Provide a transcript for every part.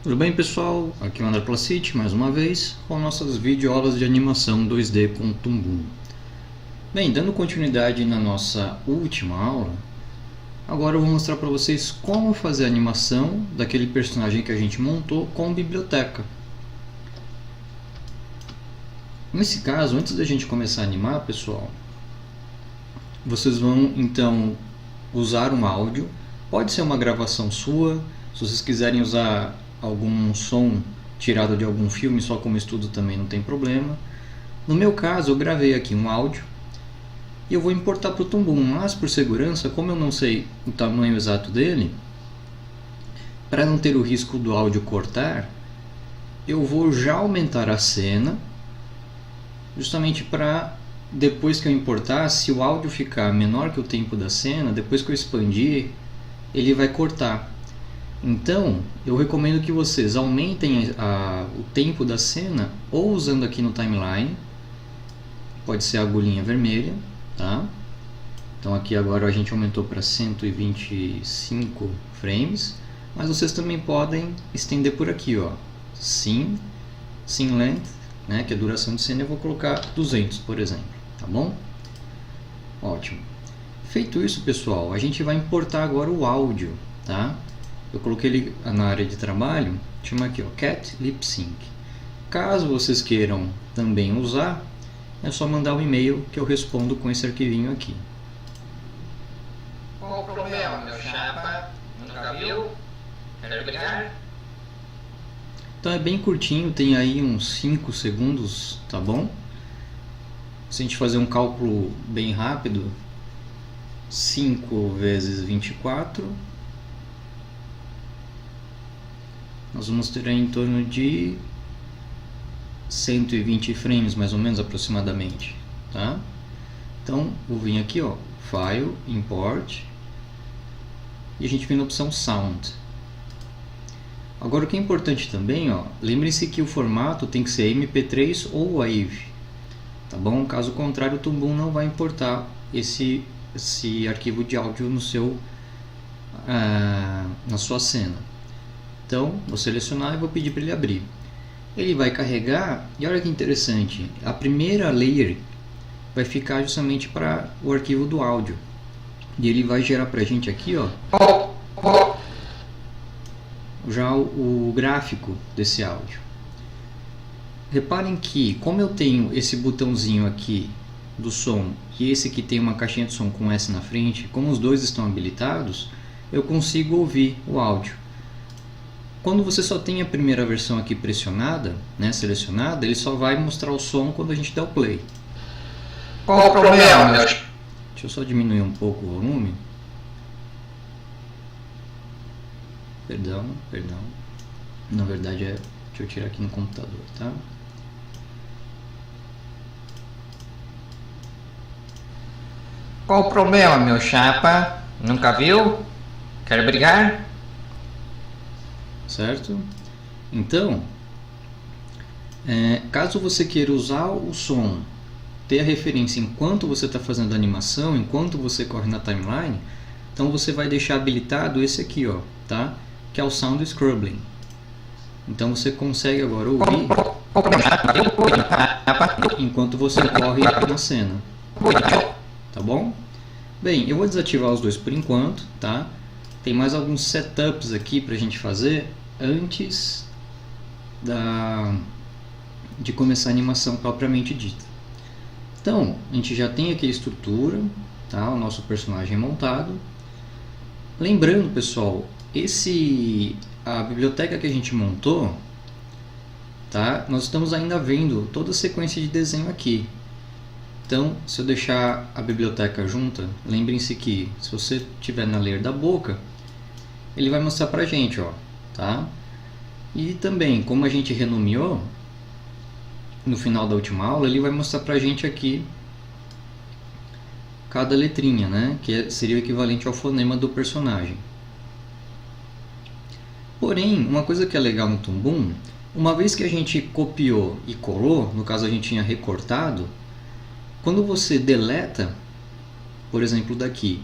Tudo bem, pessoal? Aqui é o André Placite, mais uma vez, com nossas videoaulas de animação 2D com Toon. Bem, dando continuidade na nossa última aula, agora eu vou mostrar para vocês como fazer a animação daquele personagem que a gente montou com biblioteca. Nesse caso, antes da gente começar a animar, pessoal, vocês vão então usar um áudio, pode ser uma gravação sua, se vocês quiserem usar algum som tirado de algum filme só como estudo também não tem problema. No meu caso eu gravei aqui um áudio e eu vou importar para o Toon, mas por segurança, como eu não sei o tamanho exato dele, para não ter o risco do áudio cortar, eu vou já aumentar a cena, justamente para depois que eu importar, se o áudio ficar menor que o tempo da cena, depois que eu expandir, ele vai cortar. Então, eu recomendo que vocês aumentem o tempo da cena ou usando aqui no timeline, pode ser a agulhinha vermelha, tá? Então aqui agora a gente aumentou para 125 frames, mas vocês também podem estender por aqui, ó, Scene Length, né, que é a duração de cena, eu vou colocar 200, por exemplo, tá bom? Ótimo. Feito isso, pessoal, a gente vai importar agora o áudio, tá? Eu coloquei ele na área de trabalho, chama aqui, ó, Cat Lip Sync. Caso vocês queiram também usar, é só mandar um e-mail que eu respondo com esse arquivinho aqui. Qual o problema, meu chapa? Nunca viu? Quer brigar? Então é bem curtinho, tem aí uns 5 segundos, tá bom? Se a gente fazer um cálculo bem rápido, 5 vezes 24, nós vamos ter aí em torno de 120 frames, mais ou menos, aproximadamente, tá? Então, vou vir aqui, ó, File, Import, e a gente vem na opção Sound. Agora, o que é importante também, ó, lembre-se que o formato tem que ser MP3 ou WAV, tá bom? Caso contrário, o Toon não vai importar esse arquivo de áudio no seu, na sua cena. Então, vou selecionar e vou pedir para ele abrir. Ele vai carregar, e olha que interessante, a primeira layer vai ficar justamente para o arquivo do áudio. E ele vai gerar para a gente aqui, ó, já o gráfico desse áudio. Reparem que, como eu tenho esse botãozinho aqui do som e esse aqui tem uma caixinha de som com S na frente, como os dois estão habilitados, eu consigo ouvir o áudio. Quando você só tem a primeira versão aqui pressionada, né, selecionada, ele só vai mostrar o som quando a gente der o play. Qual o problema, meu chapa? Deixa eu só diminuir um pouco o volume. Perdão. Na verdade deixa eu tirar aqui no computador, tá? Qual o problema, meu chapa? Nunca viu? Quer brigar? Certo? Então, caso você queira usar o som, ter a referência enquanto você está fazendo a animação, enquanto você corre na timeline, então você vai deixar habilitado esse aqui, ó, tá? Que é o Sound Scrubbing. Então você consegue agora ouvir enquanto você corre na cena, tá bom? Bem, eu vou desativar os dois por enquanto, tá? Tem mais alguns setups aqui para a gente fazer antes de começar a animação propriamente dita. Então, a gente já tem aqui a estrutura, tá? O nosso personagem montado. Lembrando, pessoal, a biblioteca que a gente montou, tá? Nós estamos ainda vendo toda a sequência de desenho aqui. Então, se eu deixar a biblioteca junta, lembrem-se que se você estiver na layer da boca, ele vai mostrar pra gente, ó, tá? E também, como a gente renomeou, no final da última aula, ele vai mostrar pra gente aqui cada letrinha, né? Que seria o equivalente ao fonema do personagem. Porém, uma coisa que é legal no Toon, uma vez que a gente copiou e colou, no caso a gente tinha recortado, quando você deleta, por exemplo daqui,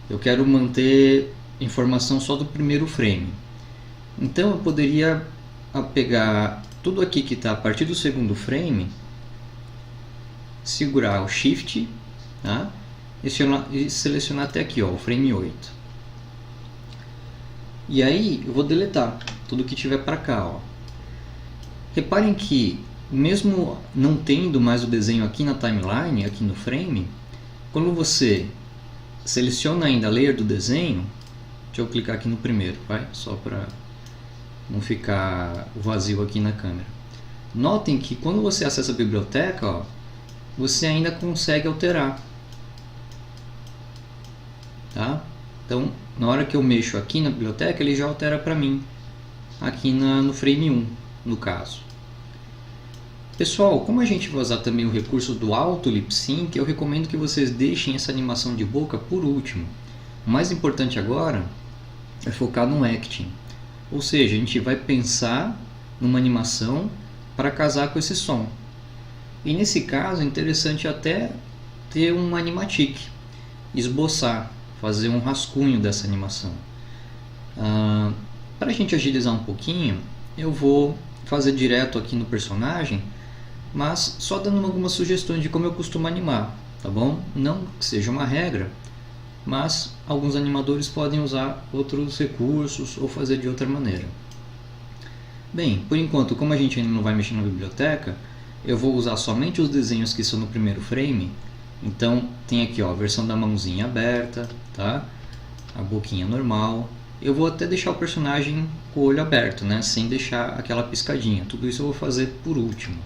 eu quero manter informação só do primeiro frame. Então eu poderia pegar tudo aqui que está a partir do segundo frame, segurar o Shift, tá? E selecionar até aqui, ó, o frame 8. E aí eu vou deletar tudo que tiver para cá, ó. Reparem que mesmo não tendo mais o desenho aqui na timeline, aqui no frame, quando você seleciona ainda a layer do desenho, deixa eu clicar aqui no primeiro, vai? Só para não ficar vazio aqui na câmera. Notem que quando você acessa a biblioteca, ó, você ainda consegue alterar. Tá? Então, na hora que eu mexo aqui na biblioteca, ele já altera para mim, aqui no frame 1, no caso. Pessoal, como a gente vai usar também o recurso do Auto Lip Sync, eu recomendo que vocês deixem essa animação de boca por último. O mais importante agora é focar no acting. Ou seja, a gente vai pensar numa animação para casar com esse som. E nesse caso é interessante até ter um animatic, esboçar, fazer um rascunho dessa animação. Para a gente agilizar um pouquinho, eu vou fazer direto aqui no personagem, mas só dando algumas sugestões de como eu costumo animar, tá bom? Não que seja uma regra, mas alguns animadores podem usar outros recursos ou fazer de outra maneira. Bem, por enquanto, como a gente ainda não vai mexer na biblioteca, eu vou usar somente os desenhos que são no primeiro frame. Então tem aqui, ó, a versão da mãozinha aberta, tá? A boquinha normal. Eu vou até deixar o personagem com o olho aberto, né? Sem deixar aquela piscadinha. Tudo isso eu vou fazer por último.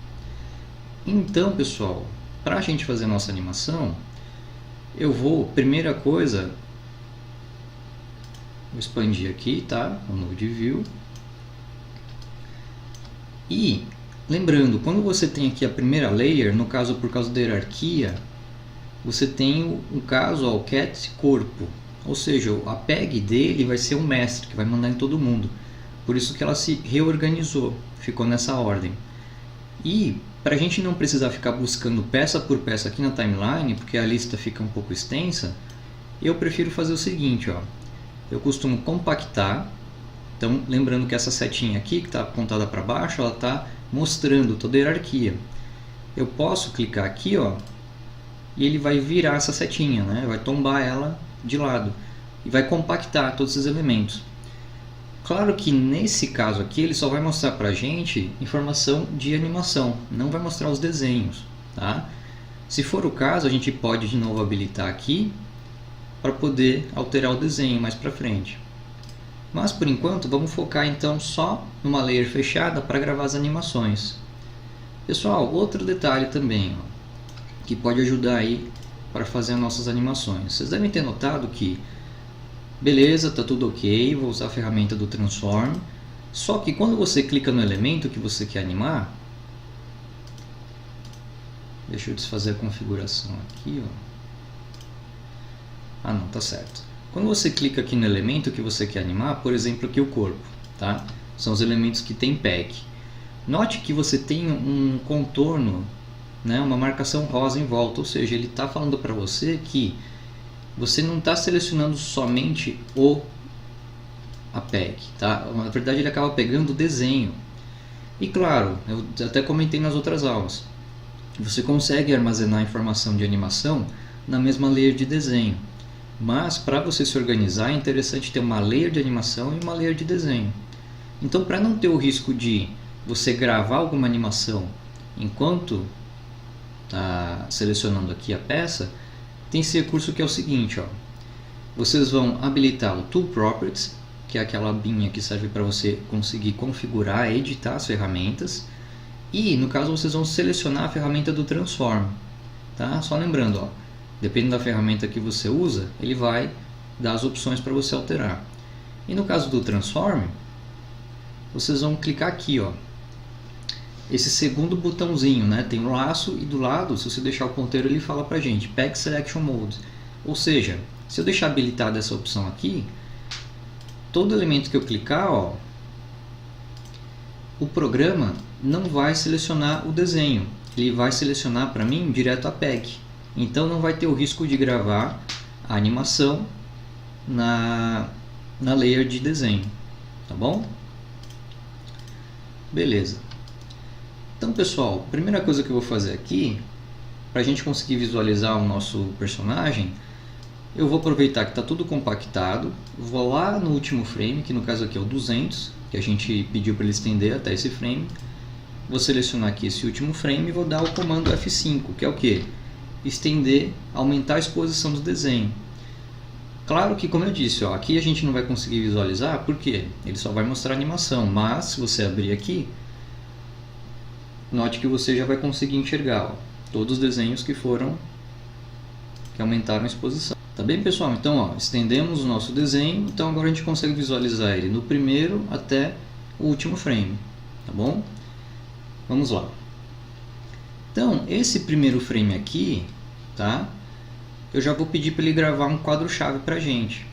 Então, pessoal, para a gente fazer a nossa animação, eu vou, primeira coisa, vou expandir aqui, tá? O Node View. E lembrando, quando você tem aqui a primeira layer, no caso por causa da hierarquia, você tem o caso, ó, o cat corpo, ou seja, a PEG dele vai ser o mestre, que vai mandar em todo mundo. Por isso que ela se reorganizou, ficou nessa ordem. E para a gente não precisar ficar buscando peça por peça aqui na timeline, porque a lista fica um pouco extensa, eu prefiro fazer o seguinte, ó. Eu costumo compactar. Então, lembrando que essa setinha aqui, que está apontada para baixo, ela está mostrando toda a hierarquia. Eu posso clicar aqui, ó, e ele vai virar essa setinha, né? Vai tombar ela de lado e vai compactar todos esses elementos. Claro que nesse caso aqui ele só vai mostrar para a gente informação de animação, não vai mostrar os desenhos, tá? Se for o caso, a gente pode de novo habilitar aqui para poder alterar o desenho mais para frente. Mas por enquanto vamos focar então só numa layer fechada para gravar as animações. Pessoal, outro detalhe também, ó, que pode ajudar aí para fazer as nossas animações. Vocês devem ter notado que beleza, tá tudo ok, vou usar a ferramenta do Transform. Só que quando você clica no elemento que você quer animar, deixa eu desfazer a configuração aqui, ó. Ah, não, tá certo. Quando você clica aqui no elemento que você quer animar, por exemplo, aqui o corpo, tá? São os elementos que tem PEG. Note que você tem um contorno, né, uma marcação rosa em volta, ou seja, ele está falando para você que você não está selecionando somente a PEG, tá? Na verdade ele acaba pegando o desenho. E claro, eu até comentei nas outras aulas, você consegue armazenar a informação de animação na mesma layer de desenho. Mas para você se organizar é interessante ter uma layer de animação e uma layer de desenho. Então, para não ter o risco de você gravar alguma animação enquanto está selecionando aqui a peça, tem esse recurso que é o seguinte, ó. Vocês vão habilitar o Tool Properties, que é aquela abinha que serve para você conseguir configurar, editar as ferramentas. E no caso vocês vão selecionar a ferramenta do Transform, tá? Só lembrando, ó, dependendo da ferramenta que você usa, ele vai dar as opções para você alterar. E no caso do Transform, vocês vão clicar aqui, ó, esse segundo botãozinho, né? Tem um laço e do lado, se você deixar o ponteiro, ele fala pra gente PEG Selection Mode. Ou seja, se eu deixar habilitada essa opção aqui, todo elemento que eu clicar, ó, o programa não vai selecionar o desenho, ele vai selecionar para mim direto a PEG. Então não vai ter o risco de gravar a animação na layer de desenho, tá bom? Beleza. Então, pessoal, a primeira coisa que eu vou fazer aqui, para a gente conseguir visualizar o nosso personagem, eu vou aproveitar que está tudo compactado, vou lá no último frame, que no caso aqui é o 200, que a gente pediu para ele estender até esse frame. Vou selecionar aqui esse último frame e vou dar o comando F5, que é o que? Estender, aumentar a exposição do desenho. Claro que, como eu disse, ó, aqui a gente não vai conseguir visualizar, porque ele só vai mostrar a animação, mas se você abrir aqui, note que você já vai conseguir enxergar, ó, todos os desenhos que aumentaram a exposição. Tá bem, pessoal? Então, ó, estendemos o nosso desenho, então agora a gente consegue visualizar ele no primeiro até o último frame, tá bom? Vamos lá. Então, esse primeiro frame aqui, tá? Eu já vou pedir para ele gravar um quadro-chave para a gente.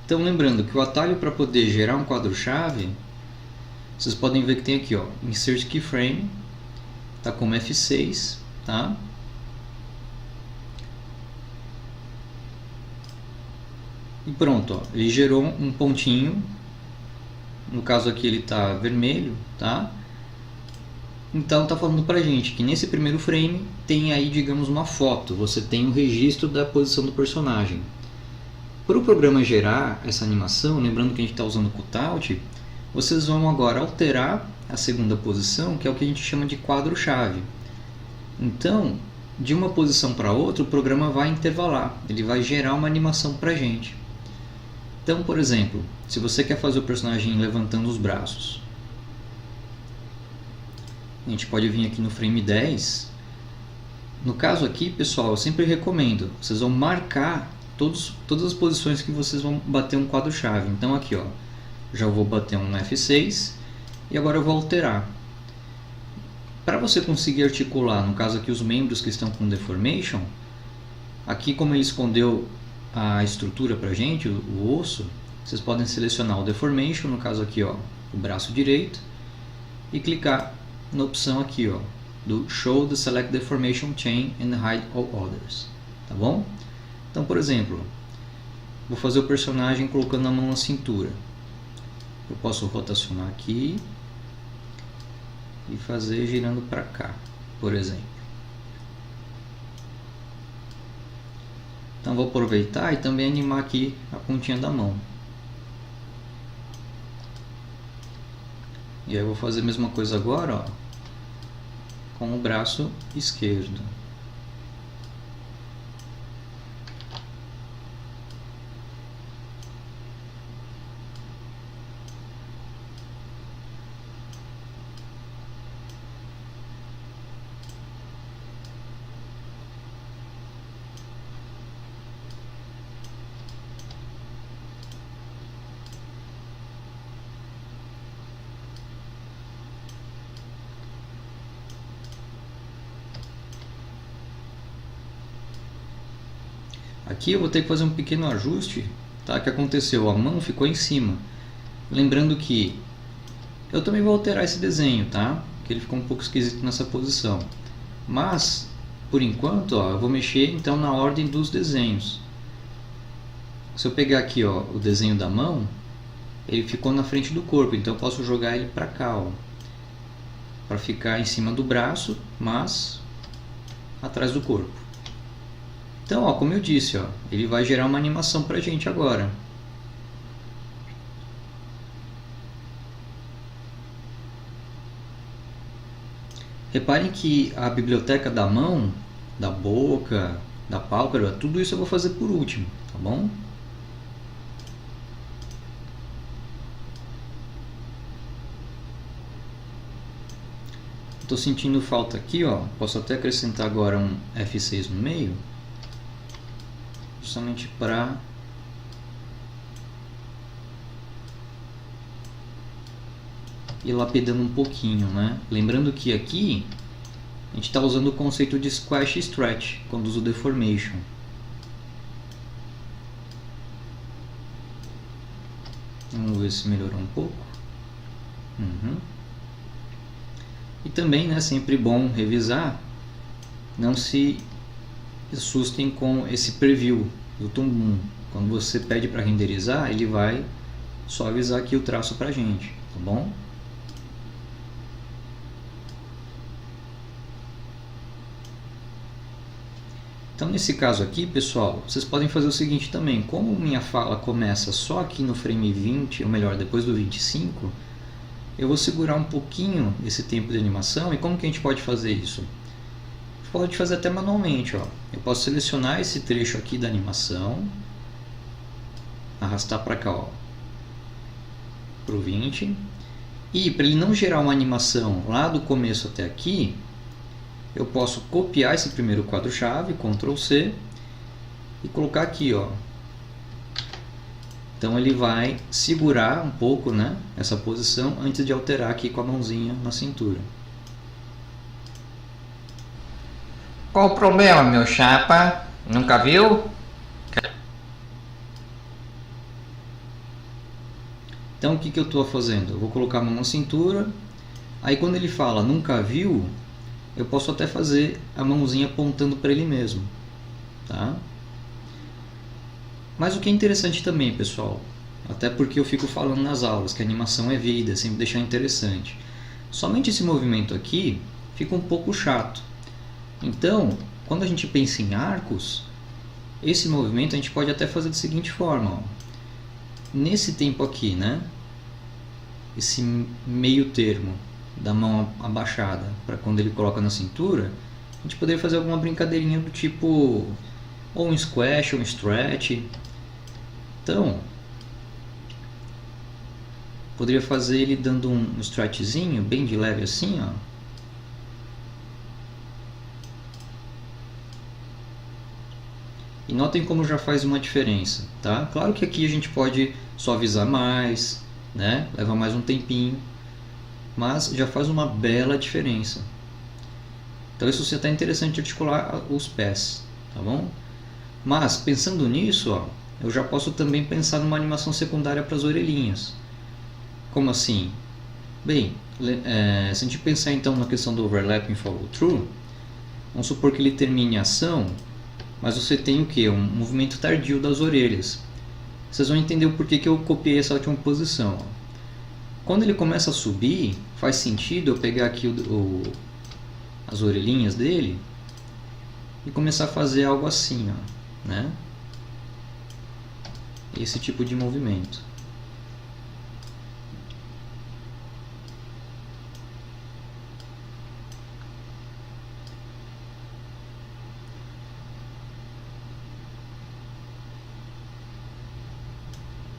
Então, lembrando que o atalho para poder gerar um quadro-chave, vocês podem ver que tem aqui, ó, Insert Keyframe, tá como F6, tá? E pronto, ó, ele gerou um pontinho. No caso aqui ele está vermelho, tá? Então está falando pra gente que nesse primeiro frame tem aí, digamos, uma foto. Você tem um registro da posição do personagem. Para o programa gerar essa animação, lembrando que a gente está usando o cutout, vocês vão agora alterar a segunda posição, que é o que a gente chama de quadro-chave. Então, de uma posição para outra, o programa vai intervalar. Ele vai gerar uma animação pra gente. Então, por exemplo, se você quer fazer o personagem levantando os braços, a gente pode vir aqui no frame 10. No caso aqui, pessoal, eu sempre recomendo, vocês vão marcar todas as posições que vocês vão bater um quadro-chave. Então aqui, ó, já vou bater um F6 e agora eu vou alterar. Para você conseguir articular, no caso aqui, os membros que estão com deformation, aqui como ele escondeu a estrutura pra gente, o osso, vocês podem selecionar o deformation, no caso aqui, ó, o braço direito, e clicar na opção aqui, ó, do Show the Select Deformation Chain and Hide All Others, tá bom? Então, por exemplo, vou fazer o personagem colocando a mão na cintura. Eu posso rotacionar aqui e fazer girando para cá, por exemplo. Então vou aproveitar e também animar aqui a pontinha da mão. E aí eu vou fazer a mesma coisa agora, ó, com o braço esquerdo. Aqui eu vou ter que fazer um pequeno ajuste, tá? Que aconteceu, a mão ficou em cima. Lembrando que eu também vou alterar esse desenho, tá? Que ele ficou um pouco esquisito nessa posição. Mas, por enquanto, ó, eu vou mexer então na ordem dos desenhos. Se eu pegar aqui, ó, o desenho da mão, ele ficou na frente do corpo, então eu posso jogar ele para cá, ó, para ficar em cima do braço, mas atrás do corpo. Então, ó, como eu disse, ó, ele vai gerar uma animação pra gente agora. Reparem que a biblioteca da mão, da boca, da pálpebra, tudo isso eu vou fazer por último, tá bom? Estou sentindo falta aqui, ó, posso até acrescentar agora um F6 no meio. Justamente para ir lapidando um pouquinho, né? Lembrando que aqui a gente está usando o conceito de Squash e Stretch quando usa o Deformation. Vamos ver se melhorou um pouco. E também, né, sempre bom revisar, não se assustem com esse preview do Toon Boom. Quando você pede para renderizar, ele vai suavizar aqui o traço pra gente, tá bom? Então nesse caso aqui, pessoal, vocês podem fazer o seguinte também, como minha fala começa só aqui no frame 20, ou melhor, depois do 25, eu vou segurar um pouquinho esse tempo de animação. E como que a gente pode fazer isso? Pode fazer até manualmente, ó. Eu posso selecionar esse trecho aqui da animação, arrastar para cá, ó, para o 20, e para ele não gerar uma animação lá do começo até aqui, eu posso copiar esse primeiro quadro-chave, Ctrl C, e colocar aqui, ó. Então ele vai segurar um pouco, né, essa posição antes de alterar aqui com a mãozinha na cintura. Qual o problema, meu chapa? Nunca viu? Então o que eu estou fazendo? Eu vou colocar a mão na cintura, aí quando ele fala nunca viu, eu posso até fazer a mãozinha apontando para ele mesmo, tá? Mas o que é interessante também, pessoal, até porque eu fico falando nas aulas que a animação é vida, sempre deixar interessante. Somente esse movimento aqui fica um pouco chato. Então, quando a gente pensa em arcos, esse movimento a gente pode até fazer da seguinte forma, ó. Nesse tempo aqui, né? Esse meio termo da mão abaixada para quando ele coloca na cintura, a gente poderia fazer alguma brincadeirinha do tipo ou um squash ou um stretch. Então, poderia fazer ele dando um stretchzinho bem de leve assim, ó. E notem como já faz uma diferença, tá? Claro que aqui a gente pode suavizar mais, né? Leva mais um tempinho, mas já faz uma bela diferença. Então isso é até interessante articular os pés, tá bom? Mas pensando nisso, ó, eu já posso também pensar numa animação secundária para as orelhinhas. Como assim? Bem, se a gente pensar então na questão do overlapping follow through, vamos supor que ele termine a ação, mas você tem o que? Um movimento tardio das orelhas. Vocês vão entender o porquê que eu copiei essa última posição, ó. Quando ele começa a subir, faz sentido eu pegar aqui as orelhinhas dele e começar a fazer algo assim, ó, né? Esse tipo de movimento.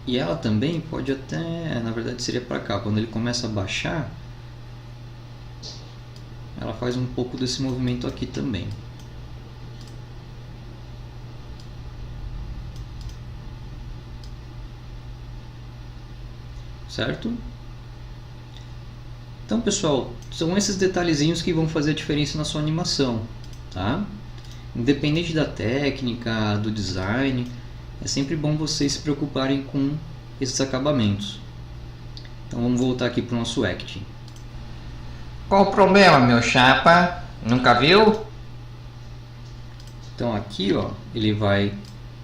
E ela também pode até, na verdade seria para cá, quando ele começa a baixar, ela faz um pouco desse movimento aqui também. Certo? Então, pessoal, são esses detalhezinhos que vão fazer a diferença na sua animação, tá? Independente da técnica, do design, é sempre bom vocês se preocuparem com esses acabamentos. Então vamos voltar aqui para o nosso acting. Qual o problema, meu chapa? Nunca viu? Então aqui, ó, ele vai...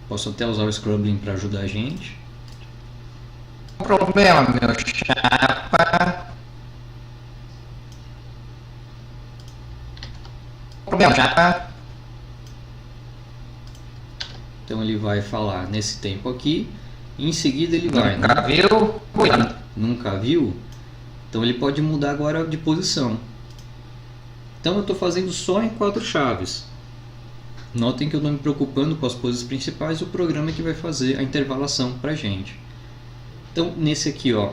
Posso até usar o scrubbing para ajudar a gente. Qual o problema, meu chapa? Qual o problema, chapa? Então ele vai falar nesse tempo aqui, e em seguida ele vai... Nunca viu? Nunca viu? Então ele pode mudar agora de posição. Então eu estou fazendo só em 4 chaves. Notem que eu estou me preocupando com as poses principais, o programa é que vai fazer a intervalação para a gente. Então nesse aqui, ó,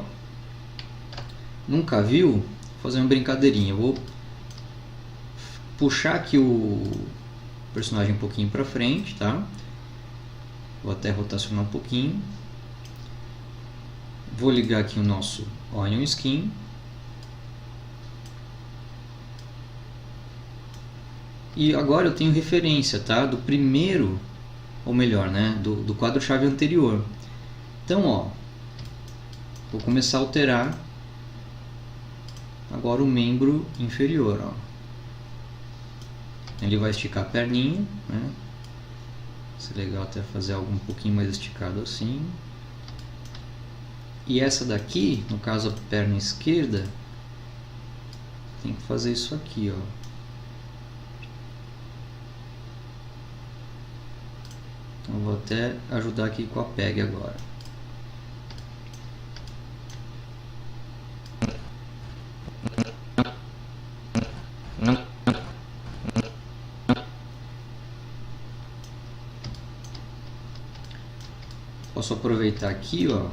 nunca viu? Vou fazer uma brincadeirinha. Eu vou puxar aqui o personagem um pouquinho para frente, tá? Vou até rotacionar um pouquinho. Vou ligar aqui o nosso Onion Skin. E agora eu tenho referência, tá? Do primeiro, ou melhor, né? Do quadro-chave anterior. Então, ó, vou começar a alterar agora o membro inferior, ó. Ele vai esticar a perninha, né? Seria legal até fazer algo um pouquinho mais esticado assim. E essa daqui, no caso a perna esquerda, tem que fazer isso aqui, ó. Então, eu vou até ajudar aqui com a PEG agora. Posso aproveitar aqui, ó,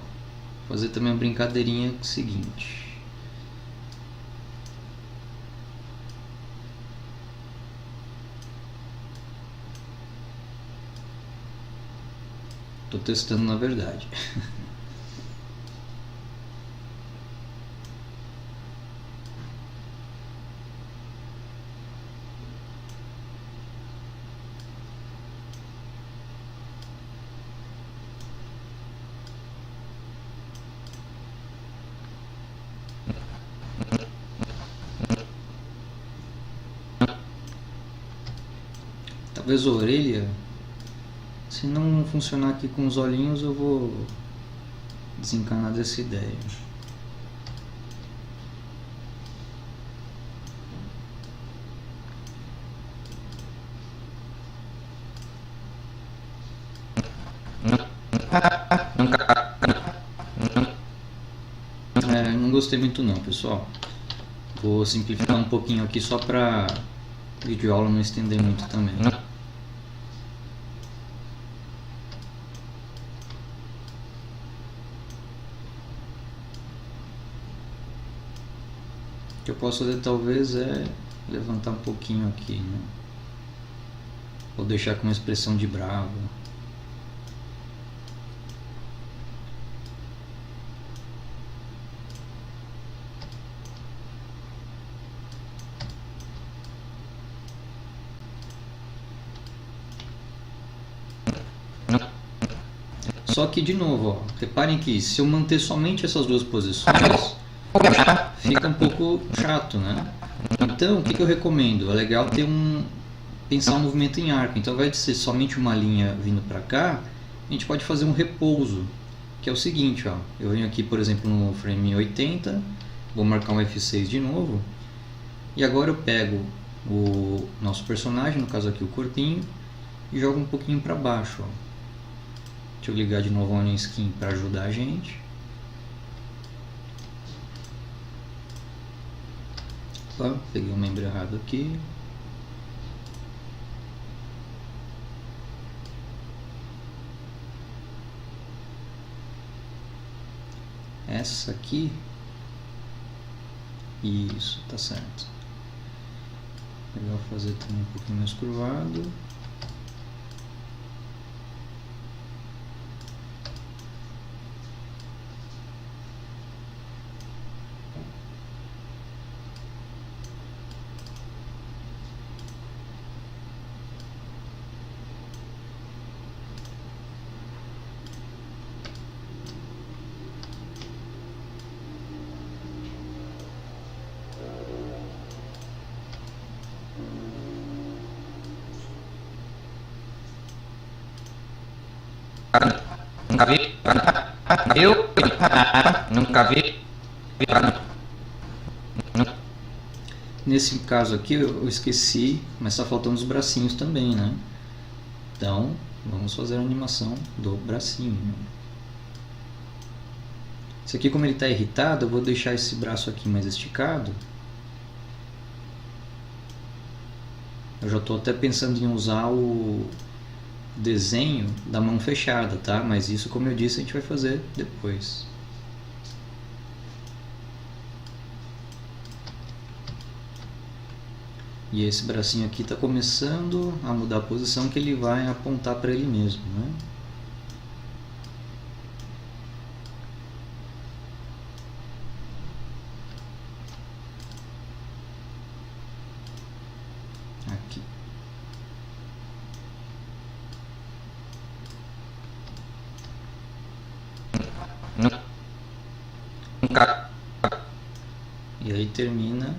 fazer também uma brincadeirinha seguinte. Tô testando na verdade. Talvez a orelha, se não funcionar aqui com os olhinhos, eu vou desencanar dessa ideia. Não gostei muito não, pessoal. Vou simplificar um pouquinho aqui só para videoaula não estender muito também. O que eu posso fazer talvez é levantar um pouquinho aqui, né? Ou deixar com uma expressão de bravo. Só que de novo, ó, reparem que se eu manter somente essas duas posições, fica um pouco chato, né? Então, o que eu recomendo? É legal ter pensar um movimento em arco. Então, ao invés de ser somente uma linha vindo para cá, a gente pode fazer um repouso, que é o seguinte, ó. Eu venho aqui, por exemplo, no frame 80, vou marcar um F6 de novo, e agora eu pego o nosso personagem, no caso aqui o corpinho, e jogo um pouquinho para baixo, ó. Deixa eu ligar de novo a Onion Skin para ajudar a gente. Opa, peguei um membro errado aqui. Essa aqui. Isso, tá certo. Legal fazer também um pouquinho mais curvado. Nunca vi. Nunca vi. Nesse caso aqui eu esqueci, mas está faltando os bracinhos também, né? Então vamos fazer a animação do bracinho. Esse aqui, como ele está irritado, eu vou deixar esse braço aqui mais esticado. Eu já estou até pensando em usar o desenho da mão fechada, tá? Mas isso, como eu disse, a gente vai fazer depois. E esse bracinho aqui está começando a mudar a posição, que ele vai apontar para ele mesmo, né? Aqui. E aí termina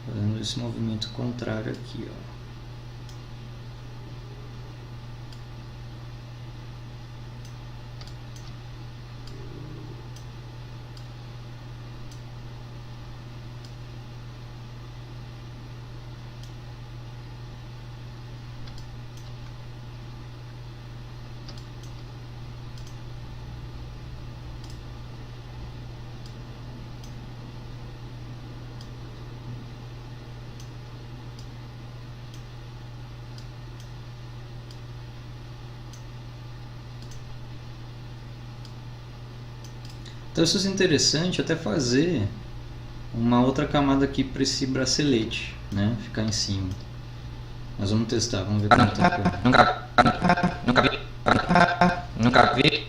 fazendo esse movimento contrário aqui, ó. Então isso é interessante até fazer uma outra camada aqui para esse bracelete, né? Ficar em cima. Nós vamos testar, vamos ver como tá ficando. Nunca vi.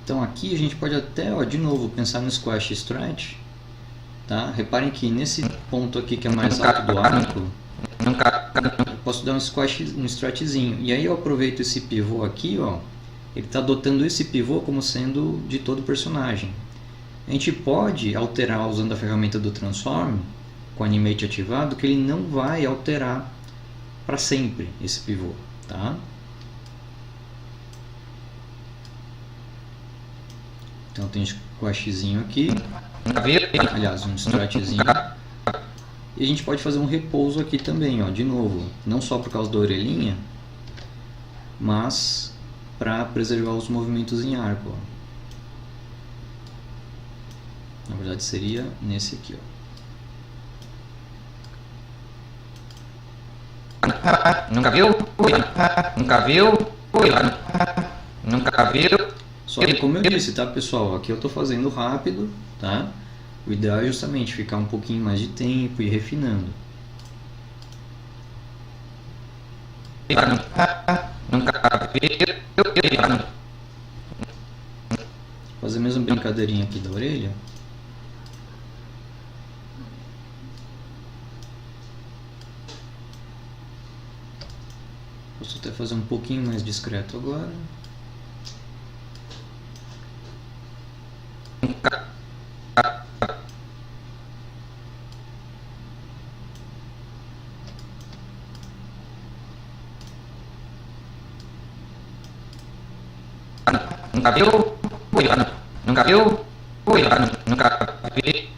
Então aqui a gente pode até, ó, de novo, pensar no squash stretch, tá? Reparem que nesse ponto aqui que é mais alto do arco, eu posso dar um stretchzinho. E aí eu aproveito esse pivô aqui, ó, ele está adotando esse pivô como sendo de todo o personagem. A gente pode alterar usando a ferramenta do Transform, com o Animate ativado, que ele não vai alterar para sempre esse pivô, tá? Então tem um squashzinho aqui, aliás, um stretchzinho. E a gente pode fazer um repouso aqui também, ó, de novo, não só por causa da orelhinha, mas para preservar os movimentos em arco, ó. Na verdade seria nesse aqui, ó. Nunca viu? Só que como eu disse, tá, pessoal? Aqui eu estou fazendo rápido, tá? O ideal é justamente ficar um pouquinho mais de tempo e ir refinando. Fazer a mesma brincadeirinha aqui da orelha. Posso até fazer um pouquinho mais discreto agora. Nunca viu? Nunca viu? Nunca vi.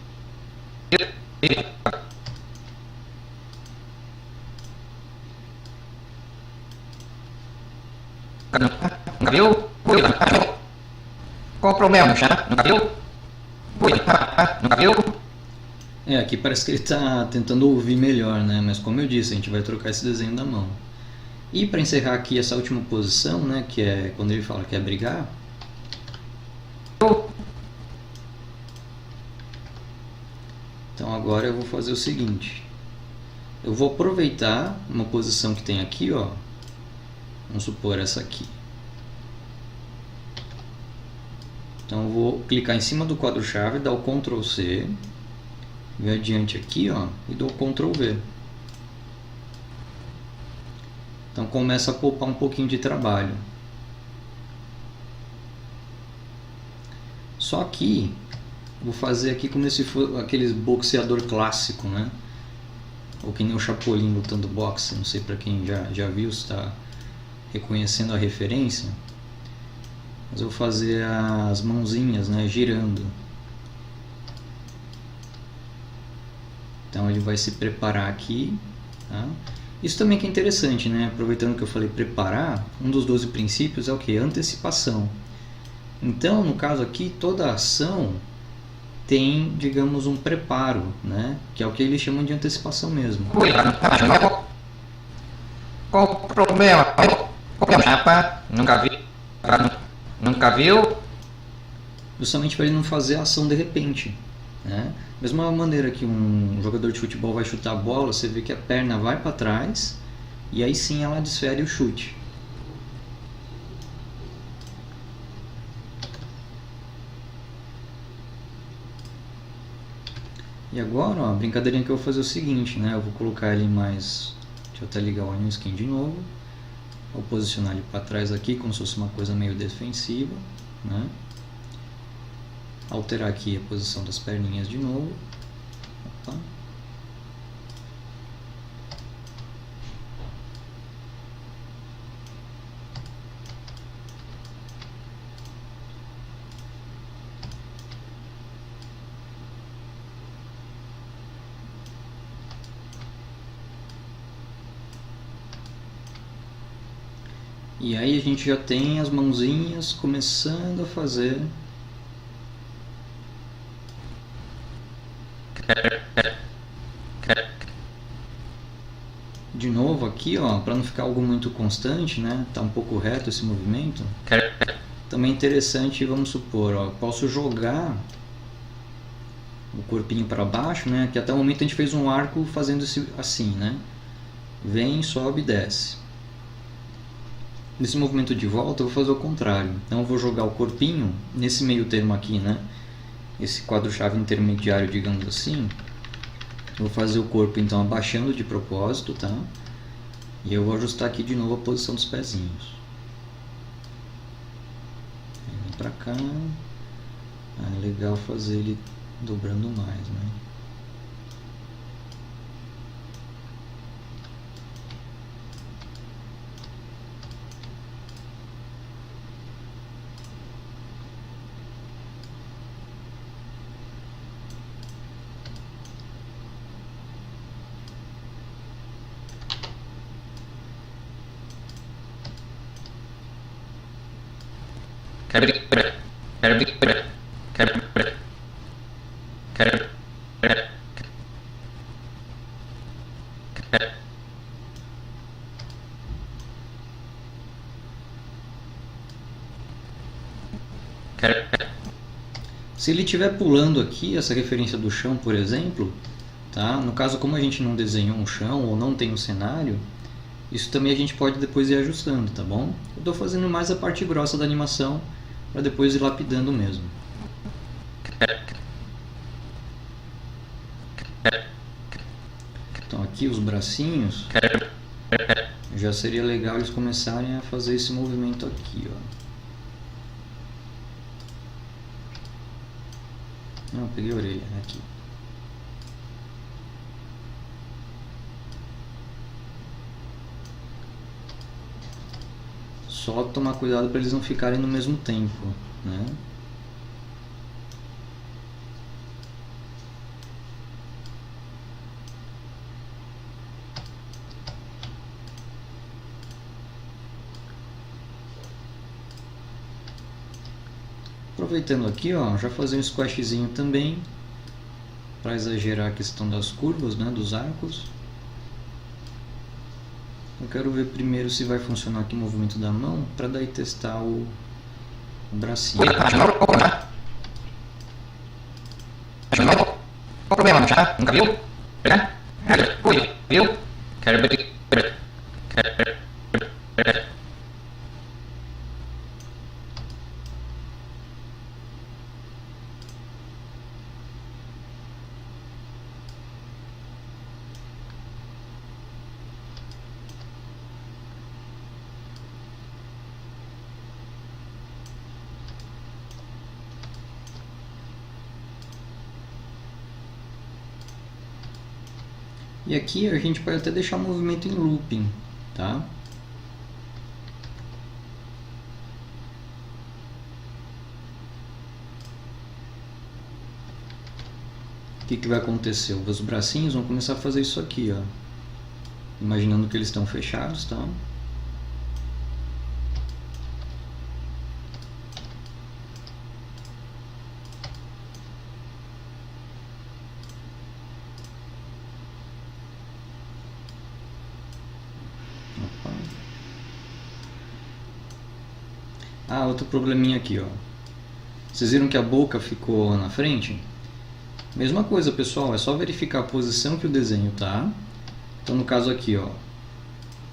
Nunca viu? Qual o problema, já? Nunca viu? Nunca viu? É, aqui parece que ele está tentando ouvir melhor, né? Mas como eu disse, a gente vai trocar esse desenho da mão. E para encerrar aqui essa última posição, né? Que é quando ele fala que é brigar. Então agora eu vou fazer o seguinte. Eu vou aproveitar uma posição que tem aqui, ó. Vamos supor essa aqui. Então eu vou clicar em cima do quadro-chave, dar o Ctrl C, vir adiante aqui, ó, e dou o Ctrl V. Então começa a poupar um pouquinho de trabalho. Só que vou fazer aqui como se fosse aqueles boxeador clássico, né? Ou que nem o Chapolin lutando boxe, não sei para quem já viu, se está reconhecendo a referência. Mas eu vou fazer as mãozinhas, né, girando. Então ele vai se preparar aqui, tá? Isso também que é interessante, né? Aproveitando que eu falei preparar, um dos 12 princípios é o que? Antecipação. Então, no caso aqui, toda ação tem, digamos, um preparo, né? Que é o que eles chamam de antecipação mesmo. Qual o problema? Chapa? Nunca vi. Nunca viu? Justamente para ele não fazer a ação de repente, né? Mesma maneira que um jogador de futebol vai chutar a bola, você vê que a perna vai para trás e aí sim ela desfere o chute. E agora, ó, a brincadeirinha que eu vou fazer é o seguinte, né? Eu vou colocar ele mais... Deixa eu até ligar o Onion Skin de novo. Vou posicionar ele para trás aqui, como se fosse uma coisa meio defensiva, né? Alterar aqui a posição das perninhas de novo. Opa. E aí a gente já tem as mãozinhas começando a fazer de novo aqui, ó, para não ficar algo muito constante, né? Tá um pouco reto esse movimento. Também é interessante, vamos supor, ó, posso jogar o corpinho para baixo, né? Que até o momento a gente fez um arco fazendo assim, né? Vem, sobe, desce. Nesse movimento de volta eu vou fazer o contrário. Então eu vou jogar o corpinho nesse meio termo aqui, né? Esse quadro-chave intermediário, digamos assim. Eu vou fazer o corpo então abaixando de propósito, tá? E eu vou ajustar aqui de novo a posição dos pezinhos. Vem pra cá. É legal fazer ele dobrando mais, né? Se ele estiver pulando aqui, essa referência do chão, por exemplo, tá? No caso, como a gente não desenhou um chão ou não tem um cenário, isso também a gente pode depois ir ajustando, tá bom? Eu estou fazendo mais a parte grossa da animação para depois ir lapidando mesmo. Então aqui os bracinhos, já seria legal eles começarem a fazer esse movimento aqui, ó. Não, peguei a orelha aqui. Só tomar cuidado para eles não ficarem no mesmo tempo, né? Aproveitando aqui, ó, já fazer um squashzinho também para exagerar a questão das curvas, né, dos arcos. Eu quero ver primeiro se vai funcionar aqui o movimento da mão para daí testar o bracinho. Qual o problema, meu chapa? Nunca viu? Viu? E aqui a gente pode até deixar o movimento em looping, tá? O que vai acontecer? Os bracinhos vão começar a fazer isso aqui, ó. Imaginando que eles estão fechados, tá? Ah, outro probleminha aqui, ó. Vocês viram que a boca ficou na frente? Mesma coisa, pessoal, é só verificar a posição que o desenho tá. Então, no caso aqui, ó,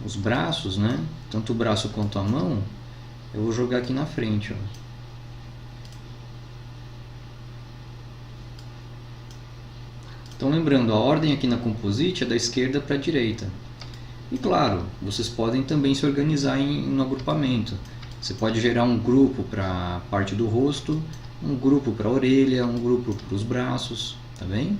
os braços, né? Tanto o braço quanto a mão, eu vou jogar aqui na frente, ó. Então, lembrando, a ordem aqui na Composite é da esquerda para a direita. E claro, vocês podem também se organizar em um agrupamento. Você pode gerar um grupo para a parte do rosto, um grupo para a orelha, um grupo para os braços, tá bem?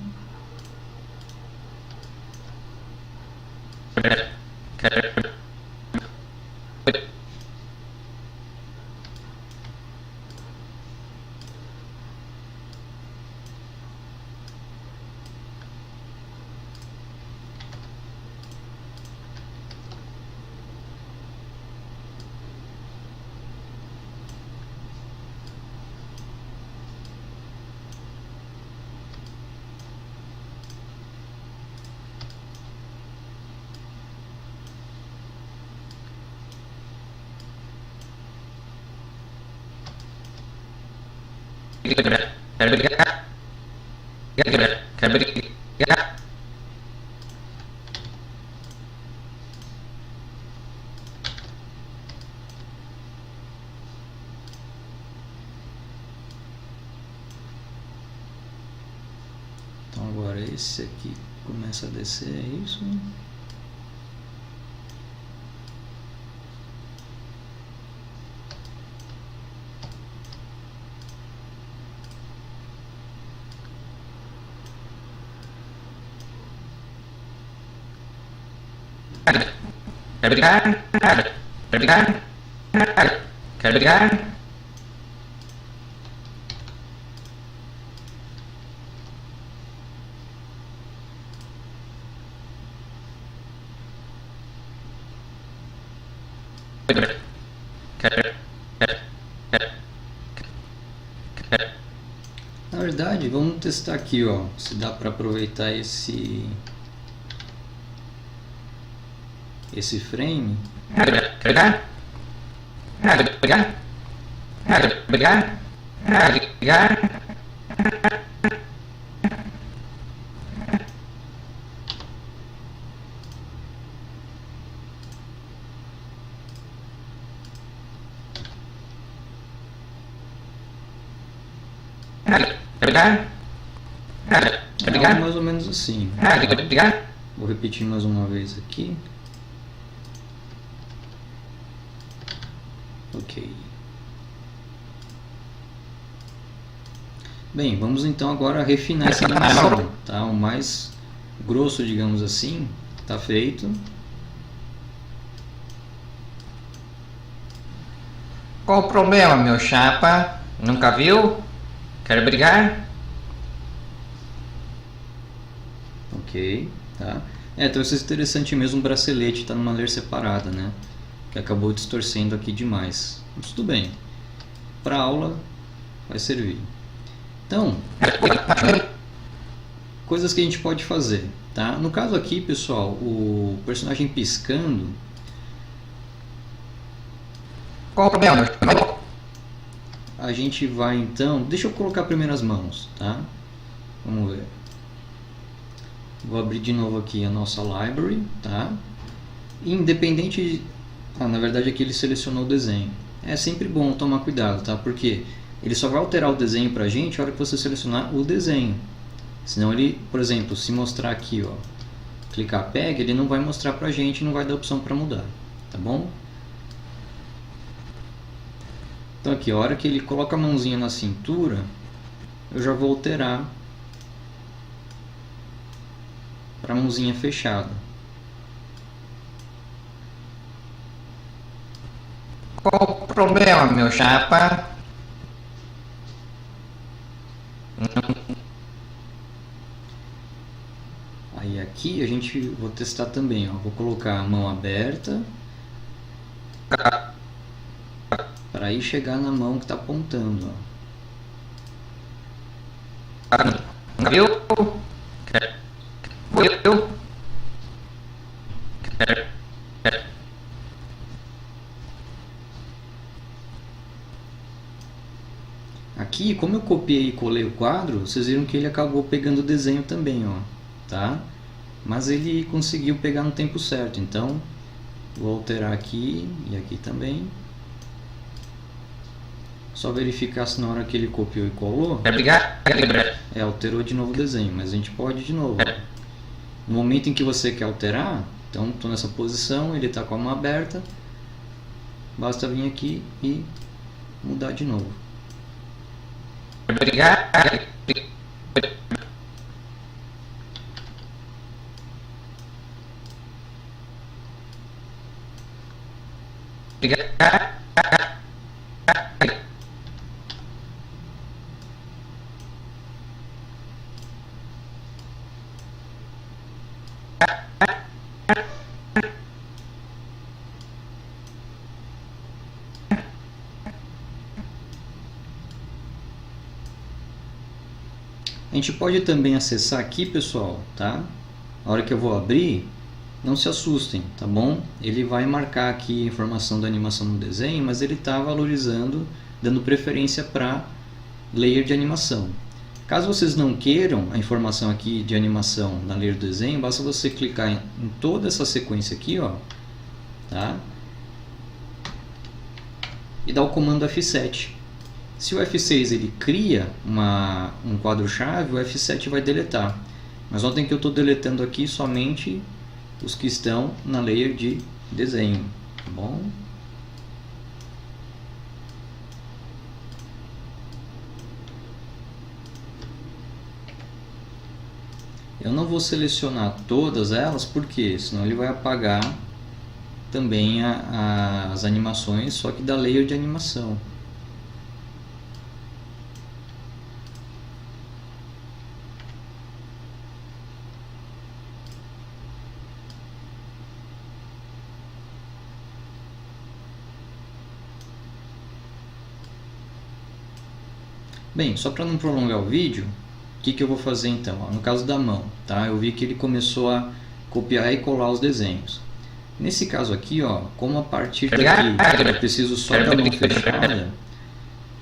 Quero brigar. Quero brigar. Então agora esse aqui começa a descer, é isso? Quero brigar. Quero brigar. Quero brigar. Na verdade, vamos testar aqui, ó, se dá para aproveitar esse frame. Quero brigar. Quero brigar. Quero brigar. Quero brigar. Algo mais ou menos assim. Brigar. Vou repetir mais uma vez aqui. Ok. Bem, vamos então agora refinar essa animação, tá? O mais grosso, digamos assim, tá feito. Qual o problema, meu chapa? Nunca viu? Quero brigar? Ok, tá? Então isso é interessante mesmo, o bracelete está numa layer separada, né? Que acabou distorcendo aqui demais. Mas tudo bem. Para aula vai servir. Então, coisas que a gente pode fazer, tá? No caso aqui, pessoal, o personagem piscando. Qual o problema, meu chapa? A gente vai então... Deixa eu colocar primeiro as mãos, tá? Vamos ver. Vou abrir de novo aqui a nossa library, tá? Independente... na verdade aqui ele selecionou o desenho. É sempre bom tomar cuidado, tá? Porque ele só vai alterar o desenho pra gente a hora que você selecionar o desenho. Senão ele, por exemplo, se mostrar aqui, ó, clicar PEG, ele não vai mostrar pra gente, não vai dar opção para mudar, tá bom? Então aqui, a hora que ele coloca a mãozinha na cintura, eu já vou alterar para a mãozinha fechada. Qual o problema, meu chapa? Aí aqui a gente vou testar também, ó. Vou colocar a mão aberta para ir chegar na mão que está apontando, ó. Viu? Aqui, como eu copiei e colei o quadro, vocês viram que ele acabou pegando o desenho também, ó, tá? Mas ele conseguiu pegar no tempo certo, então vou alterar aqui e aqui também. Só verificar se na hora que ele copiou e colou, alterou de novo o desenho, mas a gente pode de novo. Ó. No momento em que você quer alterar, então estou nessa posição, ele está com a mão aberta, basta vir aqui e mudar de novo. A gente pode também acessar aqui, pessoal, tá? A hora que eu vou abrir, não se assustem, tá bom? Ele vai marcar aqui a informação da animação no desenho, mas ele está valorizando, dando preferência para layer de animação. Caso vocês não queiram a informação aqui de animação na layer do desenho, basta você clicar em toda essa sequência aqui, ó, tá? E dar o comando F7. Se o F6 ele cria um quadro-chave, o F7 vai deletar. Mas notem que eu estou deletando aqui somente os que estão na layer de desenho, tá bom? Eu não vou selecionar todas elas, porque senão ele vai apagar também as animações, só que da layer de animação. Bem, só para não prolongar o vídeo, o que eu vou fazer então? No caso da mão, tá? Eu vi que ele começou a copiar e colar os desenhos. Nesse caso aqui, ó, como a partir daqui eu preciso só da mão fechada,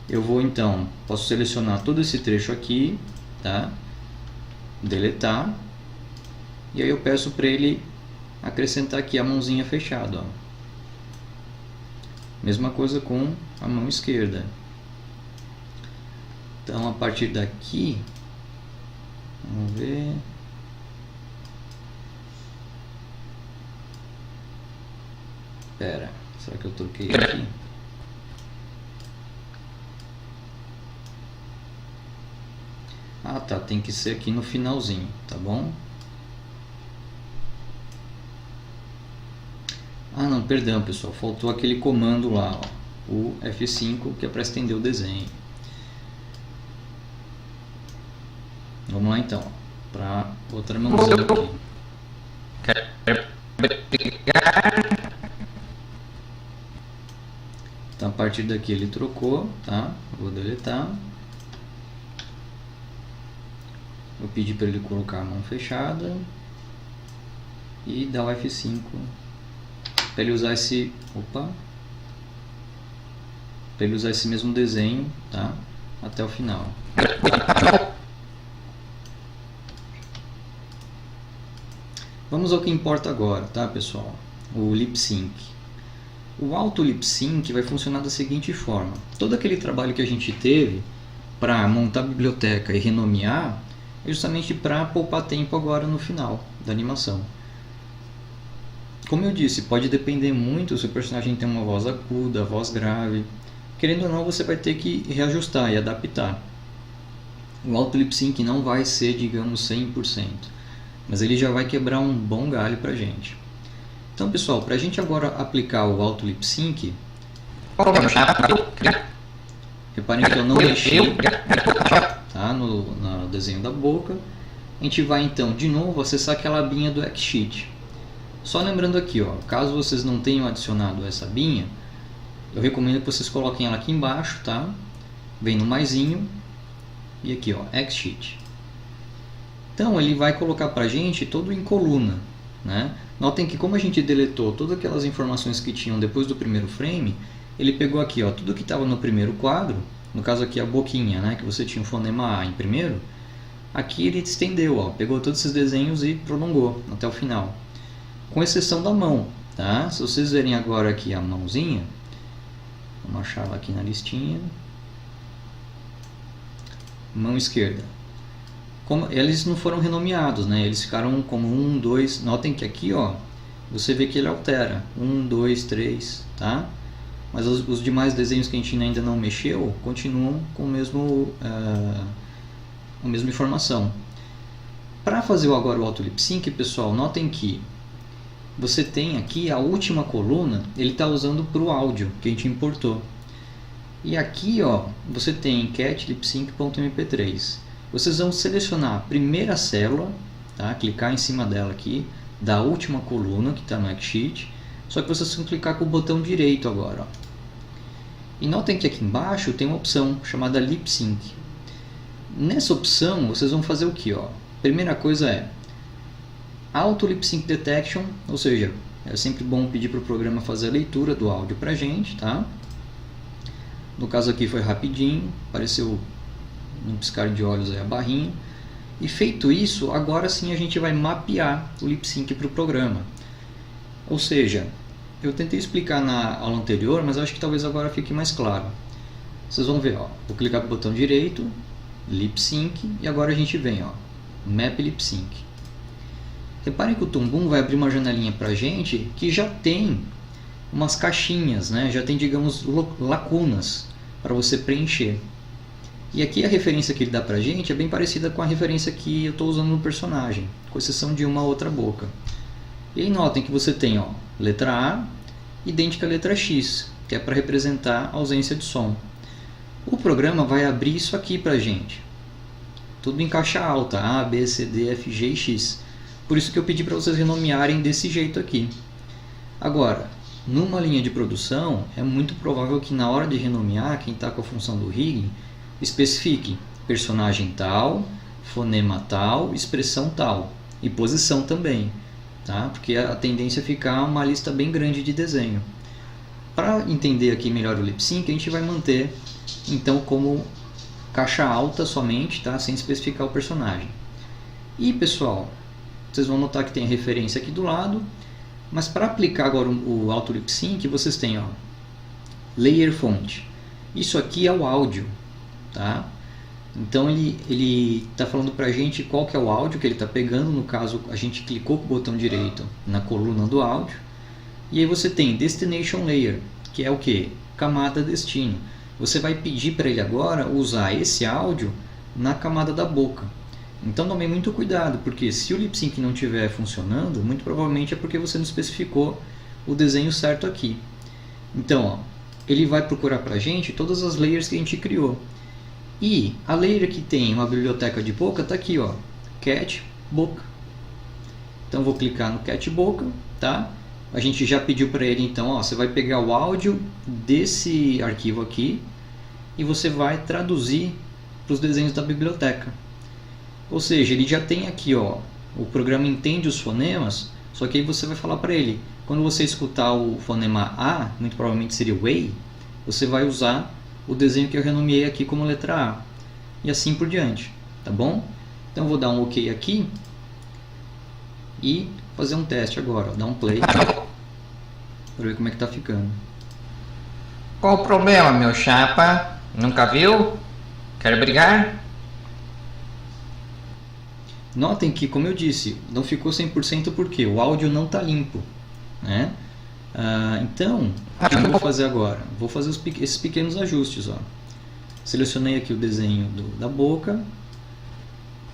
eu vou então, posso selecionar todo esse trecho aqui, tá? Deletar. E aí eu peço para ele acrescentar aqui a mãozinha fechada, ó. Mesma coisa com a mão esquerda. Então a partir daqui, vamos ver. Espera, será que eu troquei aqui? Ah tá, tem que ser aqui no finalzinho, tá bom? Ah não, perdão pessoal, faltou aquele comando lá, ó, o F5, que é para estender o desenho. Vamos lá então, para outra mãozinha aqui. Então a partir daqui ele trocou, tá? Vou deletar. Eu pedi para ele colocar a mão fechada e dar o F5 para ele usar esse, para ele usar esse mesmo desenho, tá? Até o final. Vamos ao que importa agora, tá, pessoal? O lip sync. O auto lip sync vai funcionar da seguinte forma: todo aquele trabalho que a gente teve para montar a biblioteca e renomear é justamente para poupar tempo agora no final da animação. Como eu disse, pode depender muito se o personagem tem uma voz aguda, voz grave. Querendo ou não, você vai ter que reajustar e adaptar. O auto lip sync não vai ser, digamos, 100%. Mas ele já vai quebrar um bom galho pra gente. Então pessoal, para a gente agora aplicar o Auto Lip Sync, reparem que eu não mexi, tá, no desenho da boca. A gente vai então de novo acessar aquela abinha do XSheet. Só lembrando aqui, ó, caso vocês não tenham adicionado essa abinha, eu recomendo que vocês coloquem ela aqui embaixo, tá? Vem no maisinho e aqui, ó, XSheet. Então ele vai colocar para a gente todo em coluna, né? Notem que como a gente deletou todas aquelas informações que tinham depois do primeiro frame, ele pegou aqui, ó, tudo que estava no primeiro quadro, no caso aqui a boquinha, né, que você tinha o fonema A em primeiro, aqui ele estendeu, ó, pegou todos esses desenhos e prolongou até o final, com exceção da mão, tá? Se vocês verem agora aqui a mãozinha, vamos achar ela aqui na listinha, mão esquerda. Como eles não foram renomeados, né? Eles ficaram como 1, 2. Notem que aqui, ó, você vê que ele altera 1, 2, 3, tá? Mas os demais desenhos que a gente ainda não mexeu continuam com a mesma informação. Para fazer agora o Auto Lip Sync, pessoal, notem que você tem aqui a última coluna, ele está usando para o áudio que a gente importou. E aqui, ó, você tem catlipsync.mp3. Vocês vão selecionar a primeira célula, tá? Clicar em cima dela aqui, da última coluna que está no XSheet, só que vocês vão clicar com o botão direito agora, ó. E notem que aqui embaixo tem uma opção chamada Lip Sync. Nessa opção vocês vão fazer o que, ó? Primeira coisa é Auto Lip Sync Detection, ou seja, é sempre bom pedir para o programa fazer a leitura do áudio para a gente, tá? No caso aqui foi rapidinho, apareceu num piscar de olhos aí a barrinha. E feito isso, agora sim a gente vai mapear o lip sync para o programa. Ou seja, eu tentei explicar na aula anterior, mas acho que talvez agora fique mais claro. Vocês vão ver, ó, vou clicar com o botão direito, lip sync, e agora a gente vem, ó, map lip sync. Reparem que o Tumbum vai abrir uma janelinha para a gente que já tem umas caixinhas, né? Já tem, digamos, lacunas para você preencher. E aqui a referência que ele dá pra gente é bem parecida com a referência que eu estou usando no personagem, com exceção de uma outra boca. E aí notem que você tem, ó, letra A idêntica à letra X, que é para representar a ausência de som. O programa vai abrir isso aqui pra gente. Tudo em caixa alta, A, B, C, D, F, G e X. Por isso que eu pedi para vocês renomearem desse jeito aqui. Agora, numa linha de produção, é muito provável que na hora de renomear, quem está com a função do rigging, especifique personagem tal, fonema tal, expressão tal e posição também, tá? Porque a tendência é ficar uma lista bem grande de desenho. Para entender aqui melhor o lip sync, a gente vai manter então como caixa alta somente, tá? Sem especificar o personagem. E pessoal, vocês vão notar que tem a referência aqui do lado, mas para aplicar agora o Auto Lip Sync, vocês têm, ó, Layer Font. Isso aqui é o áudio. Tá? Então ele está falando para a gente qual que é o áudio que ele está pegando. No caso, a gente clicou com o botão direito na coluna do áudio. E aí você tem Destination Layer, que é o que? Camada destino. Você vai pedir para ele agora usar esse áudio na camada da boca. Então tomem muito cuidado, porque se o lip sync não estiver funcionando, muito provavelmente é porque você não especificou o desenho certo aqui. Então, ó, ele vai procurar para a gente todas as layers que a gente criou. E a layer que tem uma biblioteca de boca está aqui, ó, Cat Boca. Então vou clicar no Cat Boca, tá? A gente já pediu para ele, então, ó, você vai pegar o áudio desse arquivo aqui e você vai traduzir para os desenhos da biblioteca. Ou seja, ele já tem aqui, ó, o programa entende os fonemas, só que aí você vai falar para ele, quando você escutar o fonema A, muito provavelmente seria o EI, você vai usar o desenho que eu renomeei aqui como letra A. E assim por diante, tá bom? Então eu vou dar um OK aqui e fazer um teste agora, dar um play para ver como é que tá ficando. Qual o problema, meu chapa? Nunca viu? Quer brigar? Notem que, como eu disse, não ficou 100% porque o áudio não está limpo, né? Então, o que eu vou fazer agora? Vou fazer esses pequenos ajustes. Ó. Selecionei aqui o desenho da boca.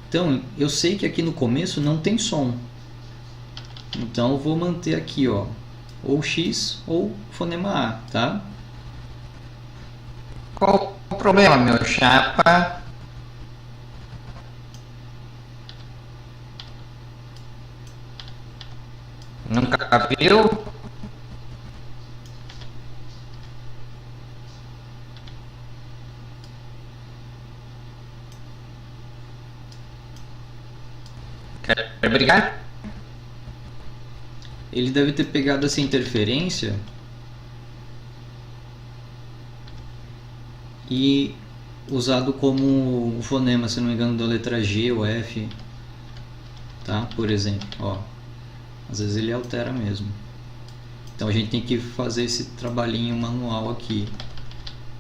Então, eu sei que aqui no começo não tem som. Então, eu vou manter aqui, ó, ou X ou fonema A, tá? Qual o problema, meu chapa? Nunca viu? Quer brigar? Ele deve ter pegado essa interferência e usado como um fonema, se não me engano, da letra G ou F, tá? Por exemplo, ó, às vezes ele altera mesmo. Então a gente tem que fazer esse trabalhinho manual aqui,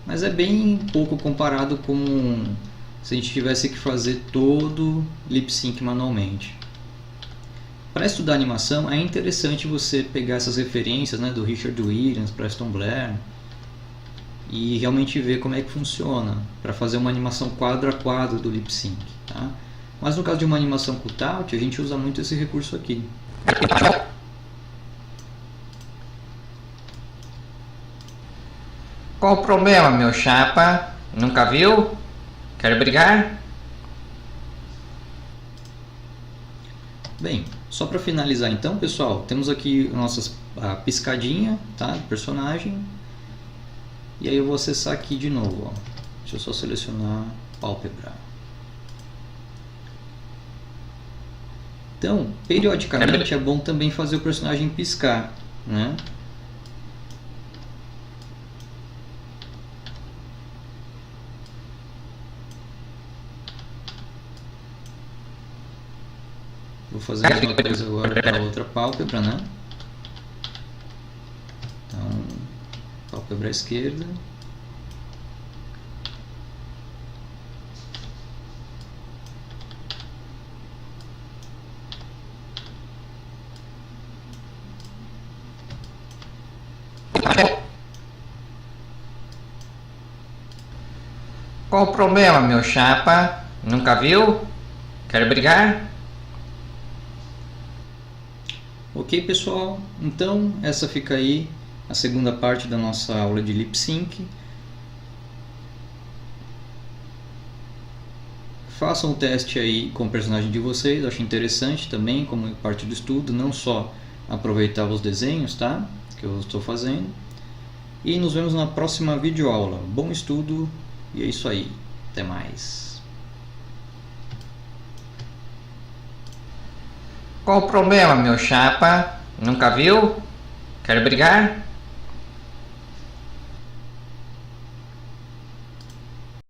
mas é bem pouco comparado com se a gente tivesse que fazer todo lip sync manualmente. Para estudar animação é interessante você pegar essas referências, né, do Richard Williams, Preston Blair, e realmente ver como é que funciona para fazer uma animação quadro a quadro do lip sync, tá? Mas no caso de uma animação cutout, a gente usa muito esse recurso aqui. Qual o problema, meu chapa? Nunca viu? Quer brigar? Bem, só para finalizar então, pessoal, temos aqui a piscadinha, tá, do personagem. E aí eu vou acessar aqui de novo, ó. Deixa eu só selecionar pálpebra. Então, periodicamente é bom também fazer o personagem piscar, né? fazer a mesma coisa agora para a outra pálpebra, né? Então, pálpebra esquerda. Qual o problema, meu chapa? Nunca viu? Quer brigar? Ok, pessoal, então essa fica aí a segunda parte da nossa aula de lip sync. Façam o teste aí com o personagem de vocês, eu acho interessante também como parte do estudo, não só aproveitar os desenhos, tá? Que eu estou fazendo. E nos vemos na próxima videoaula. Bom estudo e é isso aí. Até mais. Qual o problema, meu chapa? Nunca viu? Quer brigar?